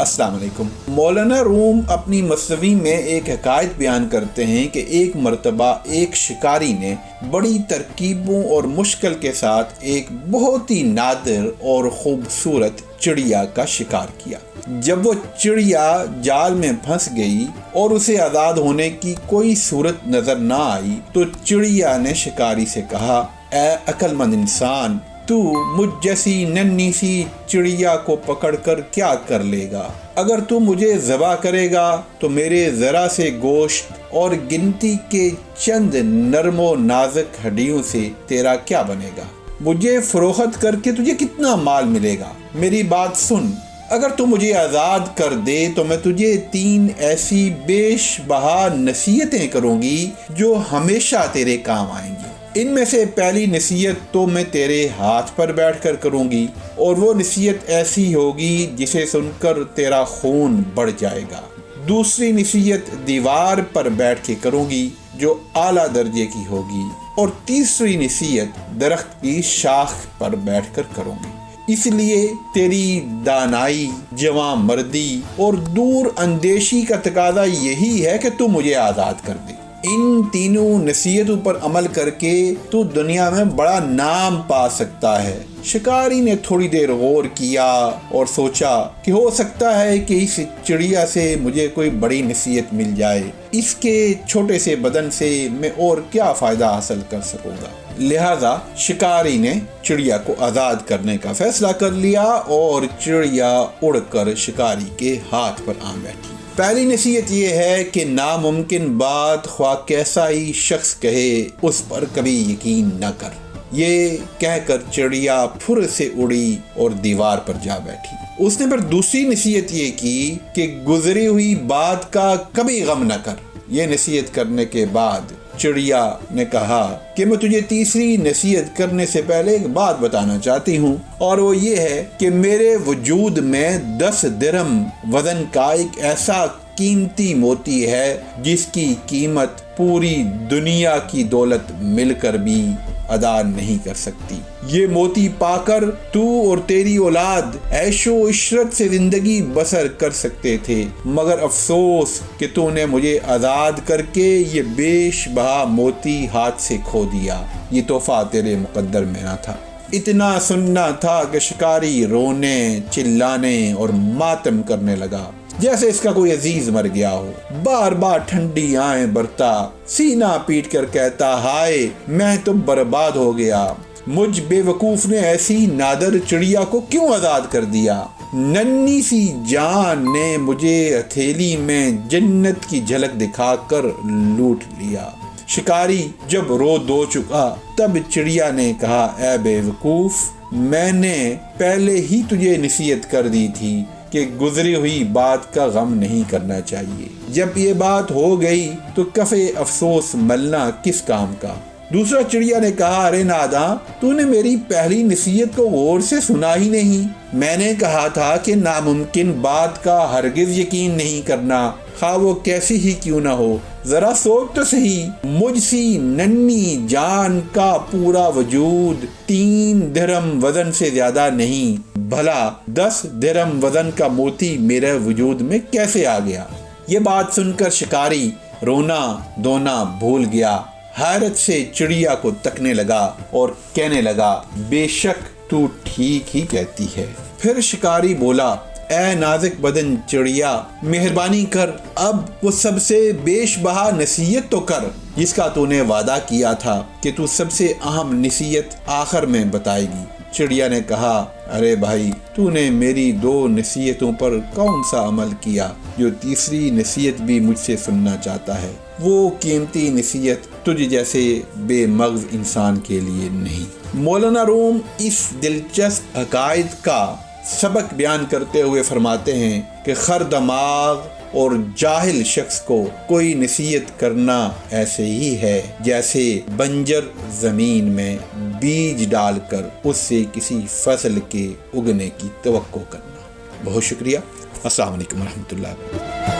السلام علیکم۔ مولانا روم اپنی مصنوی میں ایک حکایت بیان کرتے ہیں کہ ایک مرتبہ ایک شکاری نے بڑی ترکیبوں اور مشکل کے ساتھ ایک بہت ہی نادر اور خوبصورت چڑیا کا شکار کیا۔ جب وہ چڑیا جال میں پھنس گئی اور اسے آزاد ہونے کی کوئی صورت نظر نہ آئی تو چڑیا نے شکاری سے کہا، اے عقل مند انسان، تو مجھ جیسی ننھی سی چڑیا کو پکڑ کر کیا کر لے گا؟ اگر تو مجھے ذبح کرے گا تو میرے ذرا سے گوشت اور گنتی کے چند نرم و نازک ہڈیوں سے تیرا کیا بنے گا؟ مجھے فروخت کر کے تجھے کتنا مال ملے گا؟ میری بات سن، اگر تو مجھے آزاد کر دے تو میں تجھے 3 ایسی بیش بہا نصیحتیں کروں گی جو ہمیشہ تیرے کام آئیں گی۔ ان میں سے پہلی نصیحت تو میں تیرے ہاتھ پر بیٹھ کر کروں گی، اور وہ نصیحت ایسی ہوگی جسے سن کر تیرا خون بڑھ جائے گا۔ دوسری نصیحت دیوار پر بیٹھ کے کروں گی جو اعلیٰ درجے کی ہوگی، اور تیسری نصیحت درخت کی شاخ پر بیٹھ کر کروں گی۔ اس لیے تیری دانائی، جواں مردی اور دور اندیشی کا تقاضا یہی ہے کہ تو مجھے آزاد کر دے۔ ان تینوں نصیحتوں پر عمل کر کے تو دنیا میں بڑا نام پا سکتا ہے۔ شکاری نے تھوڑی دیر غور کیا اور سوچا کہ ہو سکتا ہے کہ اس چڑیا سے مجھے کوئی بڑی نصیحت مل جائے، اس کے چھوٹے سے بدن سے میں اور کیا فائدہ حاصل کر سکوں گا۔ لہذا شکاری نے چڑیا کو آزاد کرنے کا فیصلہ کر لیا اور چڑیا اڑ کر شکاری کے ہاتھ پر آ بیٹھی۔ پہلی نصیحت یہ ہے کہ ناممکن بات خواہ کیسا ہی شخص کہے اس پر کبھی یقین نہ کر۔ یہ کہہ کر چڑیا پھر سے اڑی اور دیوار پر جا بیٹھی۔ اس نے پھر دوسری نصیحت یہ کی کہ گزری ہوئی بات کا کبھی غم نہ کر۔ یہ نصیحت کرنے کے بعد چڑیا نے کہا کہ میں تجھے تیسری نصیحت کرنے سے پہلے ایک بات بتانا چاہتی ہوں، اور وہ یہ ہے کہ میرے وجود میں 10 درہم وزن کا ایک ایسا قیمتی موتی ہے جس کی قیمت پوری دنیا کی دولت مل کر بھی ادا نہیں کر سکتی۔ یہ موتی پا کر تو اور تیری اولاد عیش و عشرت سے زندگی بسر کر سکتے تھے، مگر افسوس کہ تو نے مجھے آزاد کر کے یہ بیش بہا موتی ہاتھ سے کھو دیا۔ یہ تحفہ تیرے مقدر میں نہ تھا۔ اتنا سننا تھا کہ شکاری رونے، چلانے اور ماتم کرنے لگا جیسے اس کا کوئی عزیز مر گیا ہو۔ بار بار ٹھنڈی آہیں برتا، سینہ پیٹ کر کہتا، ہائے میں تو برباد ہو گیا، مجھ بے وقوف نے ایسی نادر چڑیا کو کیوں آزاد کر دیا؟ ننھی سی جان نے مجھے ہتھیلی میں جنت کی جھلک دکھا کر لوٹ لیا۔ شکاری جب رو دو چکا تب چڑیا نے کہا، اے بے وقوف، میں نے پہلے ہی تجھے نصیحت کر دی تھی کہ گزری ہوئی بات کا غم نہیں کرنا چاہیے۔ جب یہ بات ہو گئی تو کفے افسوس ملنا کس کام کا؟ دوسرا چڑیا نے کہا، ارے ناداں، تو نے میری پہلی نصیحت کو غور سے سنا ہی نہیں۔ میں نے کہا تھا کہ ناممکن بات کا ہرگز یقین نہیں کرنا، خواہ وہ کیسی ہی کیوں نہ ہو۔ ذرا سوچ تو صحیح، مجھ سی ننھی جان کا پورا وجود 3 درہم وزن سے زیادہ نہیں، بھلا 10 درہم وزن کا موتی میرے وجود میں کیسے آ گیا؟ یہ بات سن کر شکاری رونا دھونا بھول گیا، حیرت سے چڑیا کو تکنے لگا اور کہنے لگا، بے شک تو ٹھیک ہی کہتی ہے۔ پھر شکاری بولا، اے نازک بدن چڑیا، مہربانی کر اب وہ سب سے بیش بہا نصیحت تو کر جس کا تو نے وعدہ کیا تھا کہ تو سب سے اہم نصیحت آخر میں بتائے گی۔ چڑیا نے کہا، ارے بھائی، تو نے میری 2 نصیحتوں پر کون سا عمل کیا جو تیسری نصیحت بھی مجھ سے سننا چاہتا ہے؟ وہ قیمتی نصیحت تجھ جیسے بے مغز انسان کے لیے نہیں۔ مولانا روم اس دلچسپ حکایت کا سبق بیان کرتے ہوئے فرماتے ہیں کہ خر دماغ اور جاہل شخص کو کوئی نصیحت کرنا ایسے ہی ہے جیسے بنجر زمین میں بیج ڈال کر اس سے کسی فصل کے اگنے کی توقع کرنا۔ بہت شکریہ۔ السلام علیکم ورحمۃ اللہ۔